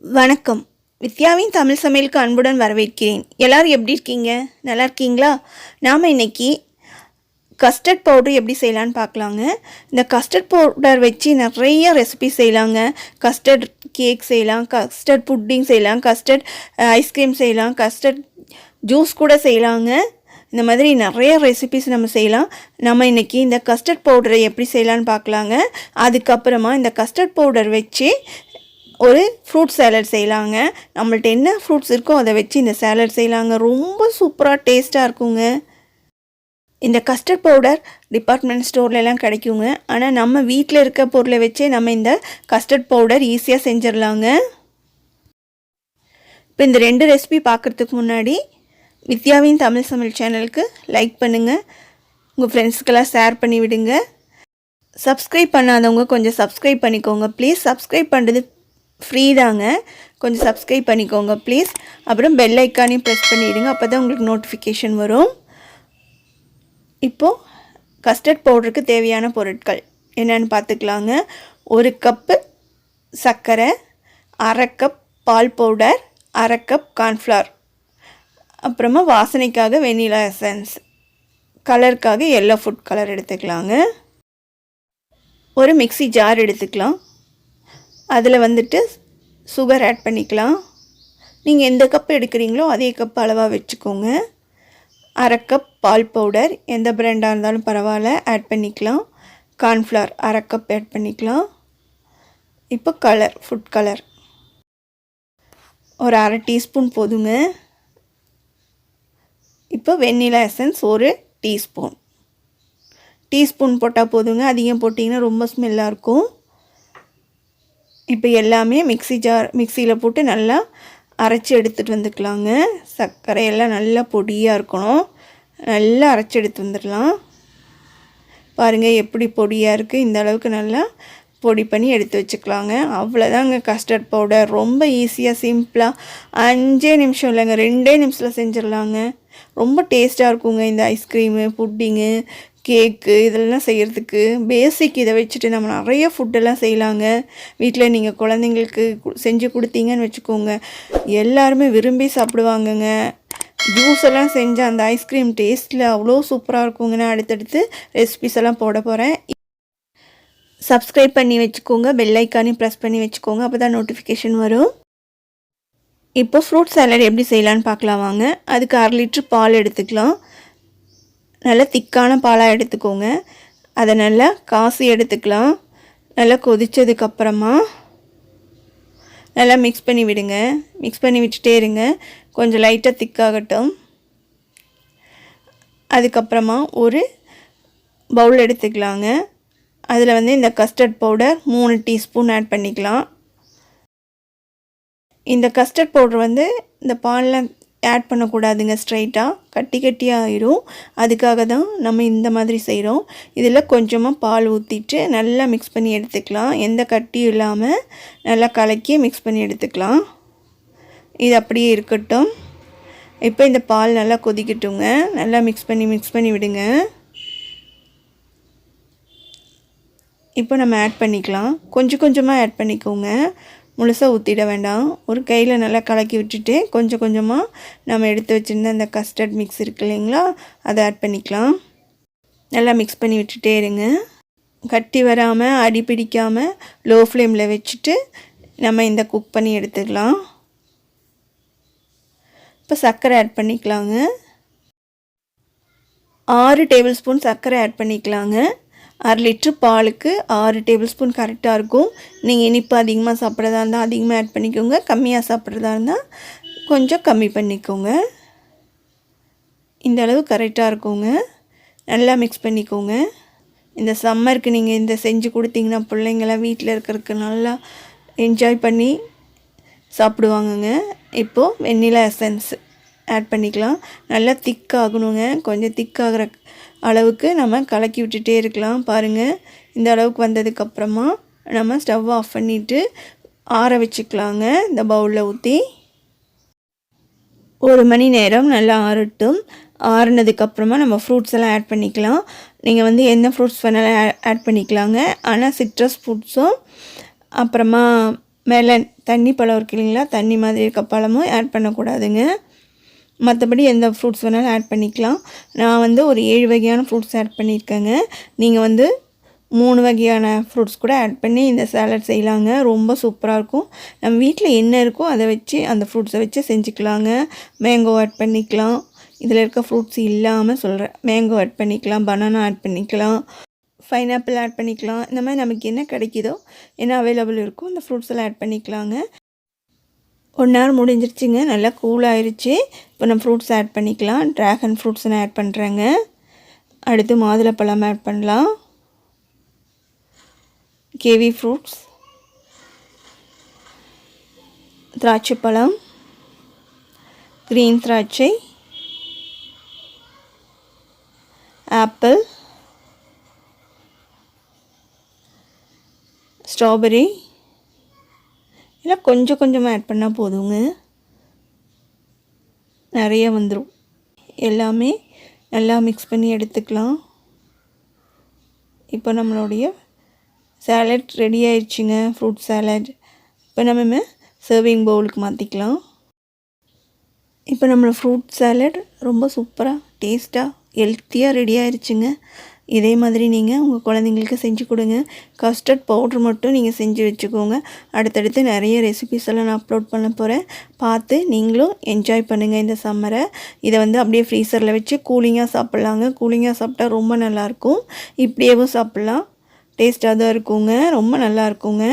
வணக்கம். வித்யாவின் தமிழ் சமையலுக்கு அன்புடன் வரவேற்கிறேன். எல்லாரும் எப்படி இருக்கீங்க? நல்லா இருக்கீங்களா? நாம் இன்றைக்கி கஸ்டர்ட் பவுடர் எப்படி செய்யலான்னு பார்க்கலாங்க. இந்த கஸ்டர்ட் பவுடர் வச்சு நிறைய ரெசிபி செய்யலாங்க. கஸ்டர்ட் கேக் செய்யலாம், கஸ்டர்ட் புட்டிங் செய்யலாம், கஸ்டர்ட் ஐஸ்கிரீம் செய்யலாம், கஸ்டர்ட் ஜூஸ் கூட செய்யலாங்க. இந்த மாதிரி நிறைய ரெசிபிஸ் நம்ம செய்யலாம். நம்ம இன்றைக்கி இந்த கஸ்டர்ட் பவுடரை எப்படி செய்யலான்னு பார்க்கலாங்க. அதுக்கப்புறமா இந்த கஸ்டர்ட் பவுடர் வச்சு ஒரு ஃப்ரூட் சேலட் செய்யலாங்க. நம்மள்ட்ட என்ன ஃப்ரூட்ஸ் இருக்கோ அதை வச்சு இந்த சேலட் செய்யலாங்க. ரொம்ப சூப்பராக டேஸ்ட்டாக இருக்குங்க. இந்த கஸ்டர்ட் பவுடர் டிபார்ட்மெண்ட் ஸ்டோர்லலாம் கிடைக்குங்க. ஆனால் நம்ம வீட்டில் இருக்க பொருளை வச்சே நம்ம இந்த கஸ்டர்ட் பவுடர் ஈஸியாக செஞ்சிடலாங்க. இப்போ இந்த 2 ரெசிபி பார்க்குறதுக்கு முன்னாடி வித்யாவின் தமிழ் சமையல் சேனலுக்கு லைக் பண்ணுங்கள், உங்கள் ஃப்ரெண்ட்ஸுக்கெல்லாம் ஷேர் பண்ணி விடுங்க. சப்ஸ்கிரைப் பண்ணாதவங்க கொஞ்சம் சப்ஸ்கிரைப் பண்ணிக்கோங்க ப்ளீஸ். சப்ஸ்கிரைப் பண்ணுறது ஃப்ரீ தாங்க, கொஞ்சம் சப்ஸ்கிரைப் பண்ணிக்கோங்க ப்ளீஸ். அப்புறம் பெல் ஐக்கானையும் ப்ரெஸ் பண்ணிவிடுங்க, அப்போ தான் உங்களுக்கு நோட்டிஃபிகேஷன் வரும். இப்போது கஸ்டர்ட் பவுடருக்கு தேவையான பொருட்கள் என்னென்னு பார்த்துக்கலாங்க. 1 கப்பு சர்க்கரை, 1/2 கப் பால் பவுடர், 1/2 கப் கார்ன்ஃப்ளவர், அப்புறமா வாசனைக்காக வெண்ணிலா எசன்ஸ், கலருக்காக எல்லோ ஃபுட் கலர் எடுத்துக்கலாங்க. ஒரு மிக்ஸி ஜார் எடுத்துக்கலாம். அதில் சுகர் ஆட் பண்ணிக்கலாம். நீங்கள் எந்த கப் எடுக்கிறீங்களோ அதே கப் அளவாக வச்சுக்கோங்க. 1/2 கப் பால் பவுடர், எந்த பிராண்டாக இருந்தாலும் பரவாயில்ல, ஆட் பண்ணிக்கலாம். கார்ன்ஃப்ளவர் 1/2 கப் ஆட் பண்ணிக்கலாம். இப்போ கலர், ஃபுட் கலர் ஒரு 1/2 டீஸ்பூன் போதுங்க. இப்போ வெண்ணிலா எசன்ஸ் 1 டீஸ்பூன். டீஸ்பூன் போட்டால் போதுங்க, அதிகம் போட்டிங்கன்னா ரொம்ப ஸ்மெல்லாக இருக்கும். இப்போ எல்லாமே மிக்சியில் போட்டு நல்லா அரைச்சி எடுத்துகிட்டு வந்துக்கலாங்க. சர்க்கரையெல்லாம் நல்லா பொடியாக இருக்கணும், நல்லா அரைச்சி எடுத்து வந்துடலாம். பாருங்கள் எப்படி பொடியாக இருக்குது. இந்த அளவுக்கு நல்லா பொடி பண்ணி எடுத்து வச்சுக்கலாங்க. அவ்வளோதாங்க கஸ்டர்ட் பவுடர். ரொம்ப ஈஸியாக சிம்பிளாக 5 நிமிஷம் இல்லைங்க, 2 நிமிஷத்தில் செஞ்சிடலாங்க. ரொம்ப டேஸ்ட்டாக இருக்குங்க. இந்த ஐஸ்கிரீமு, புட்டிங்கு, கேக்கு இதெல்லாம் செய்கிறதுக்கு பேசிக் இதை வச்சுட்டு நம்ம நிறைய ஃபுட்டெல்லாம் செய்யலாங்க. வீட்டில் நீங்கள் குழந்தைங்களுக்கு செஞ்சு கொடுத்தீங்கன்னு வச்சுக்கோங்க, எல்லாருமே விரும்பி சாப்பிடுவாங்கங்க. ஜூஸ் எல்லாம் செஞ்சு அந்த ஐஸ்கிரீம் டேஸ்ட்டில் அவ்வளோ சூப்பராக இருக்குங்க. நான் அடுத்தடுத்து ரெசிபிஸ் எல்லாம் போட போகிறேன். சப்ஸ்கிரைப் பண்ணி வச்சுக்கோங்க, பெல் ஐக்கானையும் ப்ரெஸ் பண்ணி வச்சுக்கோங்க, அப்போ தான் நோட்டிஃபிகேஷன் வரும். இப்போ ஃப்ரூட் சாலட் எப்படி செய்யலான்னு பார்க்கலாம் வாங்க. அதுக்கு 1/2 லிட்டர் பால் எடுத்துக்கலாம். நல்லா திக்கான பாலாக எடுத்துக்கோங்க. அதை நல்லா காசி எடுத்துக்கலாம். நல்லா கொதித்ததுக்கப்புறமா நல்லா மிக்ஸ் பண்ணி விடுங்க. மிக்ஸ் பண்ணி விட்டுட்டே இருங்க, கொஞ்சம் லைட்டாக திக்காகட்டும். அதுக்கப்புறமா ஒரு பவுல் எடுத்துக்கலாங்க. அதில் இந்த கஸ்டர்ட் பவுடர் 3 டீஸ்பூன் ஆட் பண்ணிக்கலாம். இந்த கஸ்டர்ட் பவுடர் இந்த பாலில் ஆட் பண்ணக்கூடாதுங்க, ஸ்ட்ரைட்டாக கட்டியாக ஆயிடும். அதுக்காக தான் நம்ம இந்த மாதிரி செய்கிறோம். இதில் கொஞ்சமாக பால் ஊற்றிட்டு நல்லா மிக்ஸ் பண்ணி எடுத்துக்கலாம். எந்த கட்டியும் இல்லாமல் நல்லா கலக்கி மிக்ஸ் பண்ணி எடுத்துக்கலாம். இது அப்படியே இருக்கட்டும். இப்போ இந்த பால் நல்லா கொதிக்கட்டுங்க. நல்லா மிக்ஸ் பண்ணி விடுங்க. இப்போ நம்ம ஆட் பண்ணிக்கலாம். கொஞ்சம் கொஞ்சமாக ஆட் பண்ணிக்கோங்க, முழுசாக ஊற்றிட வேண்டாம். ஒரு கையில் நல்லா கலக்கி விட்டுட்டு கொஞ்சம் கொஞ்சமாக நம்ம எடுத்து வச்சுருந்த அந்த கஸ்டர்ட் மிக்ஸ் இருக்குது இல்லைங்களா, அதை ஆட் பண்ணிக்கலாம். நல்லா மிக்ஸ் பண்ணி விட்டுட்டே இருங்க. கட்டி வராமல் அடி பிடிக்காமல் லோ ஃப்ளேமில் வச்சுட்டு நம்ம இந்த குக் பண்ணி எடுத்துக்கலாம். இப்போ சர்க்கரை ஆட் பண்ணிக்கலாங்க. 6 டேபிள் ஸ்பூன் சர்க்கரை ஆட் பண்ணிக்கலாங்க. 1/2 லிட்டர் பாலுக்கு 6 டேபிள் ஸ்பூன் கரெக்டாக இருக்கும். நீங்கள் இனிப்பு அதிகமாக சாப்பிட்றதா இருந்தால் அதிகமாக ஆட் பண்ணிக்கோங்க, கம்மியாக சாப்பிட்றதா இருந்தால் கொஞ்சம் கம்மி பண்ணிக்கோங்க. இந்த அளவு கரெக்டாக இருக்குங்க. நல்லா மிக்ஸ் பண்ணிக்கோங்க. இந்த சம்மருக்கு நீங்கள் இந்த செஞ்சு கொடுத்தீங்கன்னா பிள்ளைங்களாம் வீட்டில் இருக்கிறதுக்கு நல்லா என்ஜாய் பண்ணி சாப்பிடுவாங்கங்க. இப்போது வெண்ணிலா எசன்ஸ் ஆட் பண்ணிக்கலாம். நல்லா திக்காகணுங்க. கொஞ்சம் திக்காகிற அளவுக்கு நம்ம கலக்கி விட்டுட்டே இருக்கலாம். பாருங்கள், இந்த அளவுக்கு வந்ததுக்கப்புறமா நம்ம ஸ்டவ் ஆஃப் பண்ணிவிட்டு ஆற வச்சுக்கலாங்க. இந்த பவுலில் ஊற்றி 1 மணி நேரம் நல்லா ஆறட்டும். ஆறுனதுக்கப்புறமா நம்ம ஃப்ரூட்ஸ் எல்லாம் ஆட் பண்ணிக்கலாம். நீங்கள் என்ன ஃப்ரூட்ஸ் வேணாலும் ஆட் பண்ணிக்கலாங்க. ஆனால் சிட்ரஸ் ஃப்ரூட்ஸும் அப்புறமா மெலன் தண்ணி பழம் இருக்கு இல்லைங்களா, தண்ணி மாதிரி இருக்க பழமும் ஆட் பண்ணக்கூடாதுங்க. மற்றபடி எந்த ஃப்ரூட்ஸ் வேணாலும் ஆட் பண்ணிக்கலாம். நான் வந்து ஒரு 7 வகையான ஃப்ரூட்ஸ் ஆட் பண்ணியிருக்கேங்க. நீங்கள் வந்து 3 வகையான ஃப்ரூட்ஸ் கூட ஆட் பண்ணி இந்த சாலட் செய்யலாங்க. ரொம்ப சூப்பராக இருக்கும். நம்ம வீட்டில் என்ன இருக்கோ அதை வச்சு அந்த ஃப்ரூட்ஸை வச்சு செஞ்சுக்கலாங்க. மேங்கோ ஆட் பண்ணிக்கலாம். இதில் இருக்க ஃப்ரூட்ஸ் இல்லாமல் சொல்கிறேன். மேங்கோ ஆட் பண்ணிக்கலாம், பனானா ஆட் பண்ணிக்கலாம், பைனாப்பிள் ஆட் பண்ணிக்கலாம். இந்த மாதிரி நமக்கு என்ன கிடைக்குதோ, என்ன அவைலபிள் இருக்கோ அந்த ஃப்ரூட்ஸ் எல்லாம் ஆட் பண்ணிக்கலாங்க. 1 ஹவர் முடிஞ்சிருச்சுங்க. நல்லா கூல் ஆயிடுச்சு. இப்போ நம்ம ஃப்ரூட்ஸ் ஆட் பண்ணிக்கலாம். ட்ராகன் ஃப்ரூட்ஸ் நான் ஆட் பண்ணுறேங்க. அடுத்து மாதுளப்பழம் ஆட் பண்ணலாம். கிவி ஃப்ரூட்ஸ், திராட்சைப்பழம், க்ரீன் திராட்சை, ஆப்பிள், ஸ்ட்ராபெரி. எல்லாம் கொஞ்சம் கொஞ்சமாக ஆட் பண்ணால் போதுங்க, நிறைய வந்துடும். எல்லாமே நல்லா மிக்ஸ் பண்ணி எடுத்துக்கலாம். இப்போ நம்மளுடைய சாலட் ரெடி ஆயிடுச்சுங்க, ஃப்ரூட் சாலட். இப்போ நம்ம சர்விங் பவுலுக்கு மாற்றிக்கலாம். இப்போ நம்மளோட ஃப்ரூட் சாலட் ரொம்ப சூப்பராக டேஸ்ட்டாக ஹெல்த்தியாக ரெடி ஆயிடுச்சுங்க. இதே மாதிரி நீங்கள் உங்கள் குழந்தைங்களுக்கு செஞ்சு கொடுங்க. கஸ்டர்ட் பவுட்ரு மட்டும் நீங்கள் செஞ்சு வச்சுக்கோங்க. அடுத்தடுத்து நிறைய ரெசிபிஸ் எல்லாம் நான் அப்லோட் பண்ண போகிறேன். பார்த்து நீங்களும் என்ஜாய் பண்ணுங்கள் இந்த சம்மரை. இதை வந்து அப்படியே ஃப்ரீசரில் வச்சு கூலிங்காக சாப்பிட்லாங்க. கூலிங்காக சாப்பிட்டா ரொம்ப நல்லாயிருக்கும். இப்படியேவும் சாப்பிட்லாம், டேஸ்ட்டாக தான் இருக்குங்க, ரொம்ப நல்லா இருக்குங்க.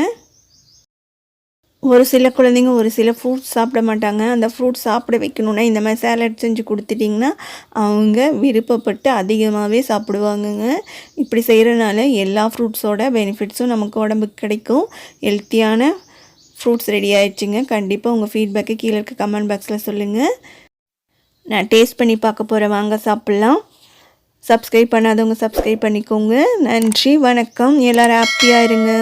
ஒரு சில குழந்தைங்க ஒரு சில ஃப்ரூட்ஸ் சாப்பிட மாட்டாங்க. அந்த ஃப்ரூட்ஸ் சாப்பிட வைக்கணுன்னா இந்த மாதிரி சாலட் செஞ்சு கொடுத்துட்டிங்கன்னா அவங்க விருப்பப்பட்டு அதிகமாகவே சாப்பிடுவாங்கங்க. இப்படி செய்கிறனால எல்லா ஃப்ரூட்ஸோட பெனிஃபிட்ஸும் நமக்கு உடம்புக்கு கிடைக்கும். ஹெல்த்தியான ஃப்ரூட்ஸ் ரெடி ஆயிடுச்சுங்க. கண்டிப்பாக உங்கள் ஃபீட்பேக்கை கீழே இருக்க கமெண்ட் பாக்ஸில் சொல்லுங்கள். நான் டேஸ்ட் பண்ணி பார்க்க போகிறேன், வாங்க சாப்பிட்லாம். சப்ஸ்கிரைப் பண்ணாதவங்க சப்ஸ்கிரைப் பண்ணிக்கோங்க. நன்றி, வணக்கம். எல்லோரும் ஹாப்பியாக இருங்க.